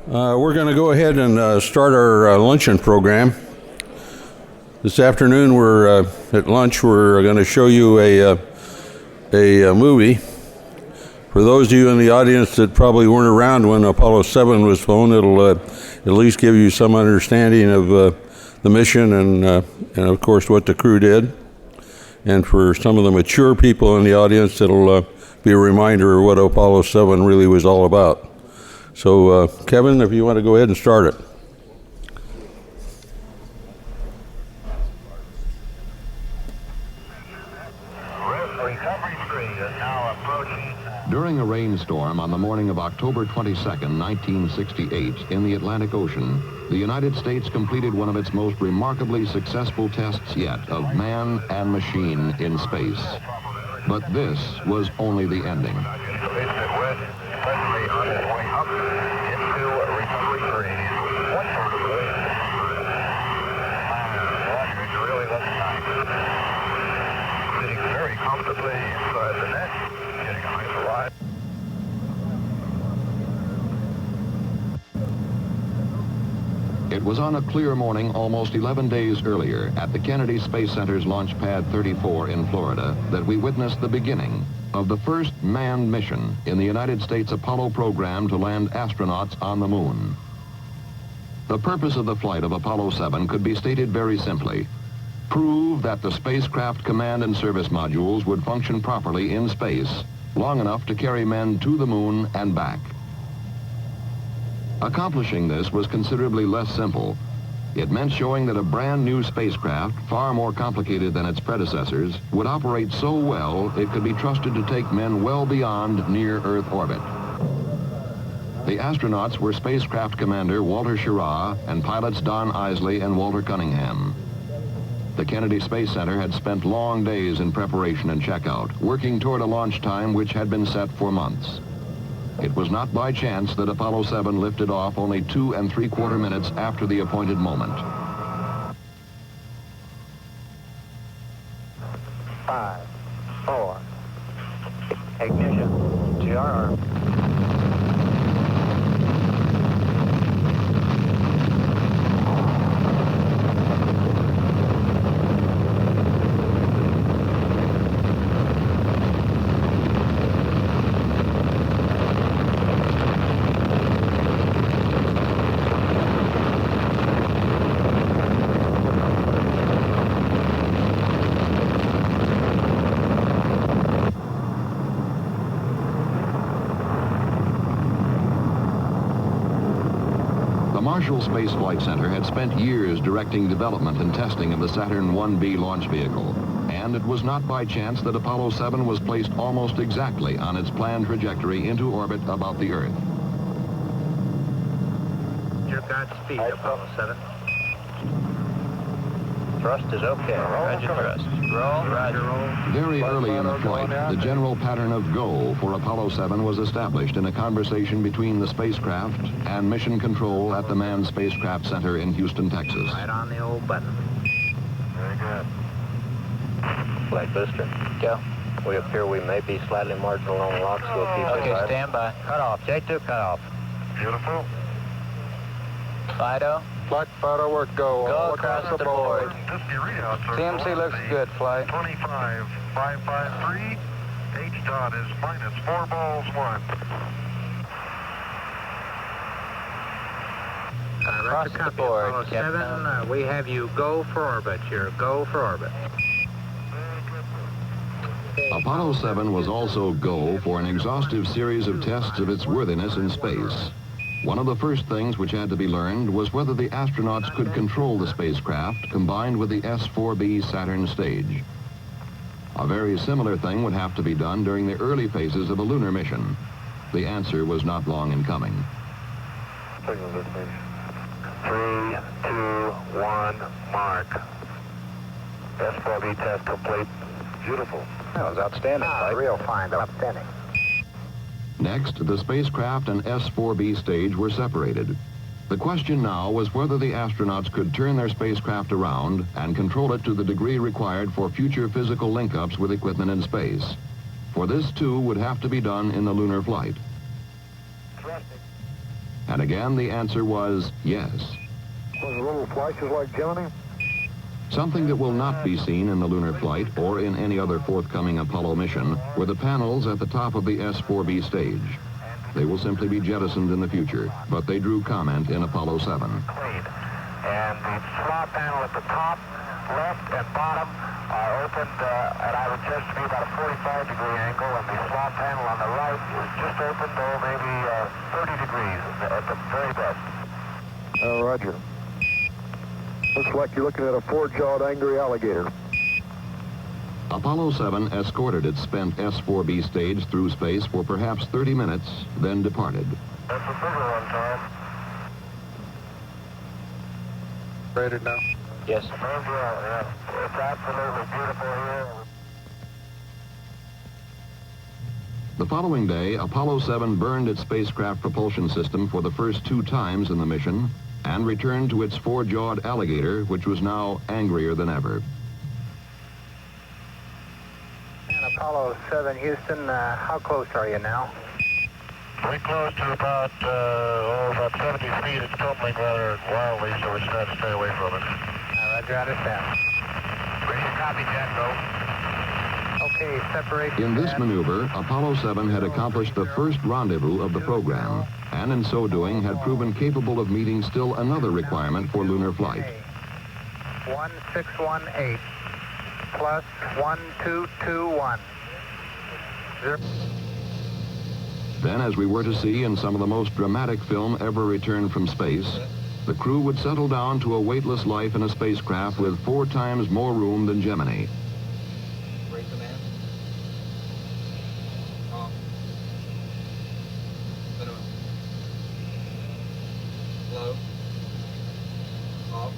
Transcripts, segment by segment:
We're going to go ahead and start our luncheon program. This afternoon, we're at lunch. We're going to show you a movie. For those of you in the audience that probably weren't around when Apollo 7 was flown, it'll at least give you some understanding of the mission and of course what the crew did. And for some of the mature people in the audience, it'll be a reminder of what Apollo 7 really was all about. So, Kevin, if you want to go ahead and start it. During a rainstorm on the morning of October 22nd, 1968, in the Atlantic Ocean, the United States completed one of its most remarkably successful tests yet of man and machine in space. But this was only the ending. It was on a clear morning almost 11 days earlier at the Kennedy Space Center's Launch Pad 34 in Florida that we witnessed the beginning of the first manned mission in the United States Apollo program to land astronauts on the moon. The purpose of the flight of Apollo 7 could be stated very simply: prove that the spacecraft command and service modules would function properly in space long enough to carry men to the moon and back. Accomplishing this was considerably less simple. It meant showing that a brand new spacecraft, far more complicated than its predecessors, would operate so well it could be trusted to take men well beyond near-Earth orbit. The astronauts were spacecraft commander Walter Schirra and pilots Don Isley and Walter Cunningham. The Kennedy Space Center had spent long days in preparation and checkout, working toward a launch time which had been set for months. It was not by chance that Apollo 7 lifted off only 2 3/4 minutes after the appointed moment. 5, 4, ignition, GR. Marshall Space Flight Center had spent years directing development and testing of the Saturn 1B launch vehicle, and it was not by chance that Apollo 7 was placed almost exactly on its planned trajectory into orbit about the Earth. Your Godspeed, Apollo 7. Thrust is okay. Roger thrust. Roll, roger. Very early in the flight, the general pattern of go for Apollo 7 was established in a conversation between the spacecraft and mission control at the Manned Spacecraft Center in Houston, Texas. Right on the old button. Very good. Flight booster. Go. We appear we may be slightly marginal on rocks. We'll keep it. Okay, stand by. Cut off. J2, cut off. Beautiful. Fido. Flight Fido, work go. Go across the board. TMC looks good, flight. 25,553. H dot is minus 4 balls 1. Across the board, Apollo 7, we have you go for orbit. You're go for orbit. Apollo 7 was also go for an exhaustive series of tests of its worthiness in space. One of the first things which had to be learned was whether the astronauts could control the spacecraft combined with the S-4B Saturn stage. A very similar thing would have to be done during the early phases of a lunar mission. The answer was not long in coming. 3, 2, 1, mark. S-4B test complete. Beautiful. That was outstanding. Real fine, outstanding. Next, the spacecraft and S-4B stage were separated. The question now was whether the astronauts could turn their spacecraft around and control it to the degree required for future physical link-ups with equipment in space. For this, too, would have to be done in the lunar flight. And again, the answer was yes. Was it little flashes like Gemini? Something that will not be seen in the lunar flight or in any other forthcoming Apollo mission were the panels at the top of the S-4B stage. They will simply be jettisoned in the future, but they drew comment in Apollo 7. And the slot panel at the top, left, and bottom are opened, and I would just be about a 45-degree angle, and the slot panel on the right is just opened, maybe 30 degrees at the very best. Roger. Looks like you're looking at a four-jawed angry alligator. Apollo 7 escorted its spent S-4B stage through space for perhaps 30 minutes, then departed. That's a bigger one, Tom. Rated now? Yes. Yeah. It's absolutely beautiful here. The following day, Apollo 7 burned its spacecraft propulsion system for the first 2 times in the mission and returned to its four-jawed alligator, which was now angrier than ever. And Apollo 7, Houston, how close are you now? We're close to about 70 feet. It's tumbling rather wildly, so we're trying to stay away from it. Roger, understand. Ready to copy, Jack, go. Okay, separation. In this maneuver, Apollo 7 had accomplished the first rendezvous of the program, and in so doing had proven capable of meeting still another requirement for lunar flight. 1618 plus 1221. Then, as we were to see in some of the most dramatic film ever returned from space, the crew would settle down to a weightless life in a spacecraft with 4 times more room than Gemini. Rate command. Off. Minimum. Low. Off.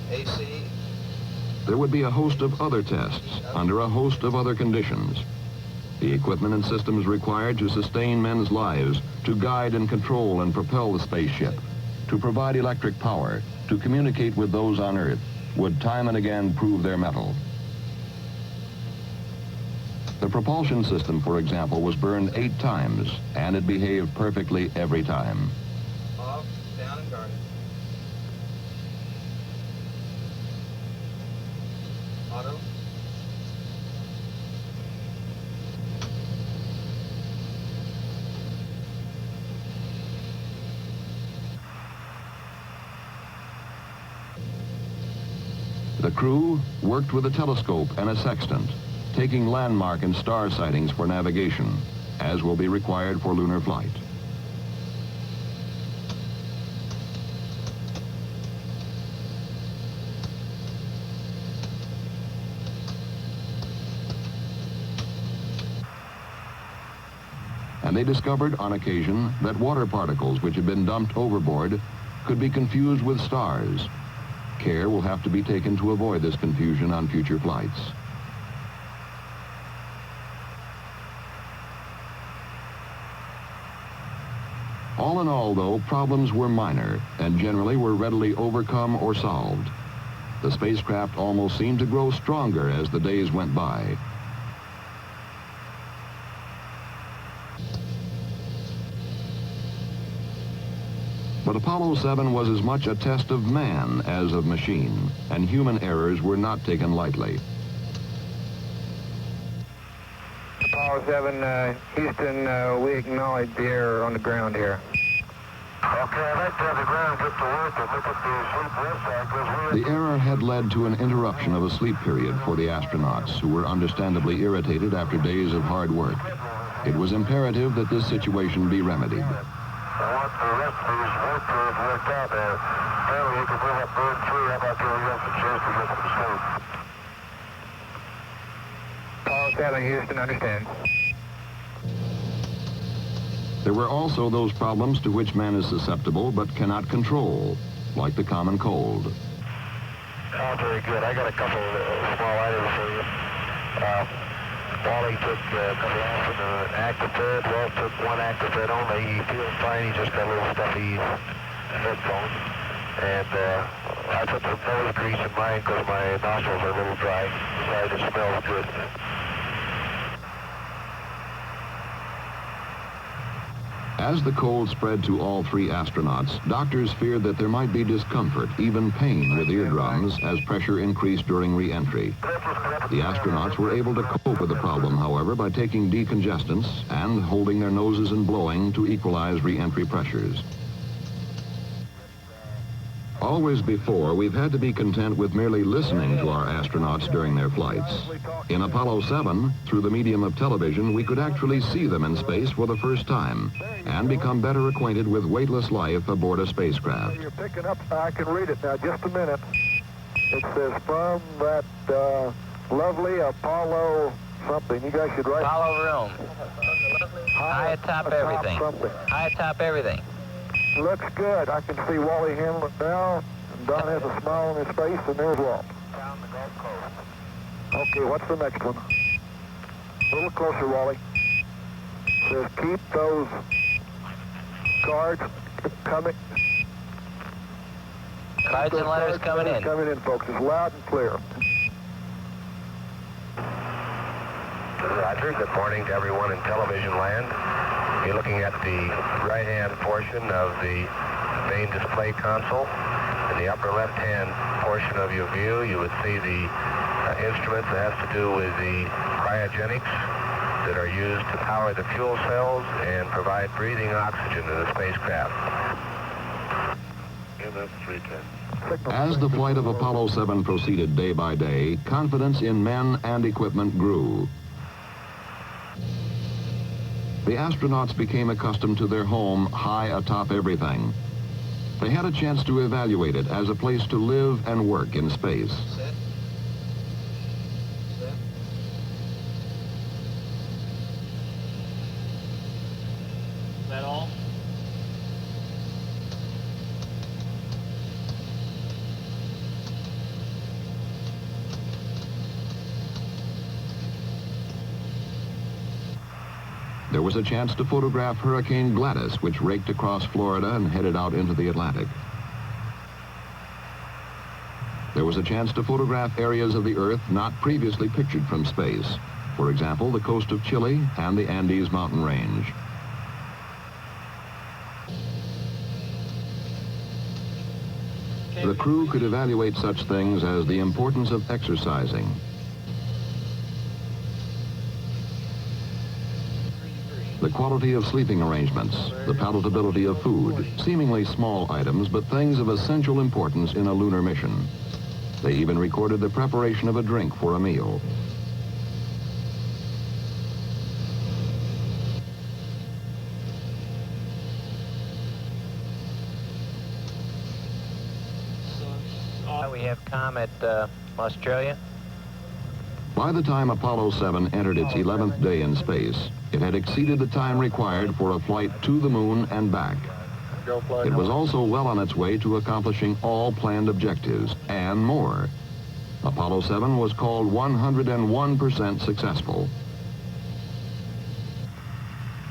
AC. There would be a host of other tests under a host of other conditions. The equipment and systems required to sustain men's lives, to guide and control and propel the spaceship, to provide electric power, to communicate with those on Earth, would time and again prove their mettle. The propulsion system, for example, was burned 8 times, and it behaved perfectly every time. Off. Down and guarded. Auto. The crew worked with a telescope and a sextant, taking landmark and star sightings for navigation, as will be required for lunar flight. And they discovered on occasion that water particles which had been dumped overboard could be confused with stars. Care will have to be taken to avoid this confusion on future flights. All in all, though, problems were minor and generally were readily overcome or solved. The spacecraft almost seemed to grow stronger as the days went by. But Apollo 7 was as much a test of man as of machine, and human errors were not taken lightly. Apollo 7, Houston, we acknowledge the error on the ground here. Okay, I'd like to have the ground get to work and look at the sleep rest cycles. The error had led to an interruption of a sleep period for the astronauts, who were understandably irritated after days of hard work. It was imperative that this situation be remedied. I want the rest of these work periods worked out there. Apparently, you can bring up bird 3. How about giving us a chance to get some sleep? Apollo 7, Houston, understand. There were also those problems to which man is susceptible but cannot control, like the common cold. Oh, very good. I got a couple small items for you. Wally took a couple ounces of Actifed. Walt took 1 Actifed only. He feels fine. He just got a little stuffy headphone. And I put some nose grease in mine because my nostrils are a little dry. Besides, it smells good. As the cold spread to all three astronauts, doctors feared that there might be discomfort, even pain with eardrums as pressure increased during re-entry. The astronauts were able to cope with the problem, however, by taking decongestants and holding their noses and blowing to equalize re-entry pressures. Always before, we've had to be content with merely listening to our astronauts during their flights. In Apollo 7, through the medium of television, we could actually see them in space for the first time and become better acquainted with weightless life aboard a spacecraft. You're picking up, I can read it now, just a minute. It says from that lovely Apollo something. You guys should write. Apollo room. High atop everything. Something. High atop everything. Looks good. I can see Wally Hamlet now, and Don has a smile on his face, and there's Walt. Down the Gulf Coast. Okay, what's the next one? A little closer, Wally. Says keep those cards coming. Cards and letters coming in. Coming in, folks. It's loud and clear. Roger. Good morning to everyone in television land. You're looking at the right-hand portion of the main display console. In the upper left-hand portion of your view, you would see the instruments that has to do with the cryogenics that are used to power the fuel cells and provide breathing oxygen to the spacecraft. As the flight of Apollo 7 proceeded day by day, confidence in men and equipment grew. The astronauts became accustomed to their home high atop everything. They had a chance to evaluate it as a place to live and work in space. Set. Set. Is that all? There was a chance to photograph Hurricane Gladys, which raked across Florida and headed out into the Atlantic. There was a chance to photograph areas of the Earth not previously pictured from space. For example, the coast of Chile and the Andes mountain range. The crew could evaluate such things as the importance of exercising, the quality of sleeping arrangements, the palatability of food, seemingly small items, but things of essential importance in a lunar mission. They even recorded the preparation of a drink for a meal. We have Comet, Australia. By the time Apollo 7 entered its 11th day in space, it had exceeded the time required for a flight to the moon and back. It was also well on its way to accomplishing all planned objectives and more. Apollo 7 was called 101% successful.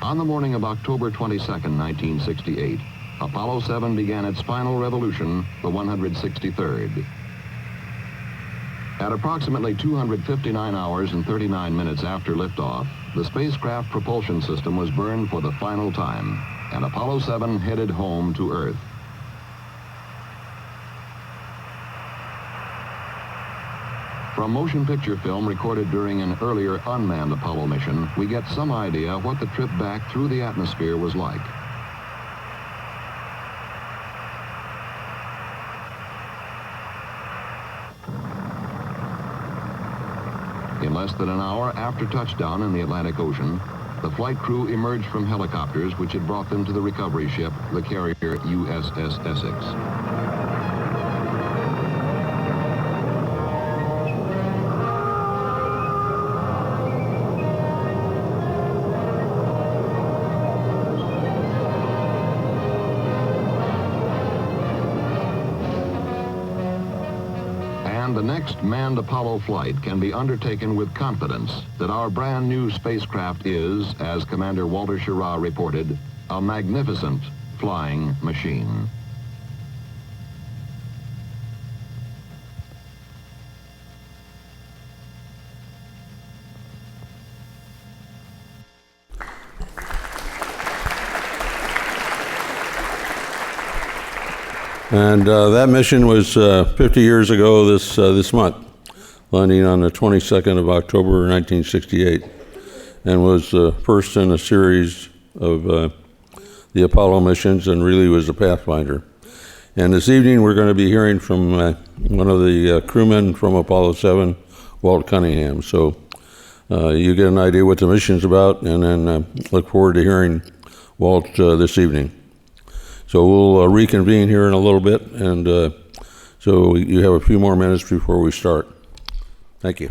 On the morning of October 22nd, 1968, Apollo 7 began its final revolution, the 163rd. At approximately 259 hours and 39 minutes after liftoff, the spacecraft propulsion system was burned for the final time, and Apollo 7 headed home to Earth. From motion picture film recorded during an earlier unmanned Apollo mission, we get some idea what the trip back through the atmosphere was like. In less than an hour after touchdown in the Atlantic Ocean, the flight crew emerged from helicopters which had brought them to the recovery ship, the carrier USS Essex. The next manned Apollo flight can be undertaken with confidence that our brand new spacecraft is, as Commander Walter Schirra reported, a magnificent flying machine. And that mission was 50 years ago this month, landing on the 22nd of October 1968, and was the first in a series of the Apollo missions, and really was a pathfinder. And this evening we're going to be hearing from one of the crewmen from Apollo 7, Walt Cunningham. So you get an idea what the mission's about, and then look forward to hearing Walt this evening. So we'll reconvene here in a little bit, and so you have a few more minutes before we start. Thank you.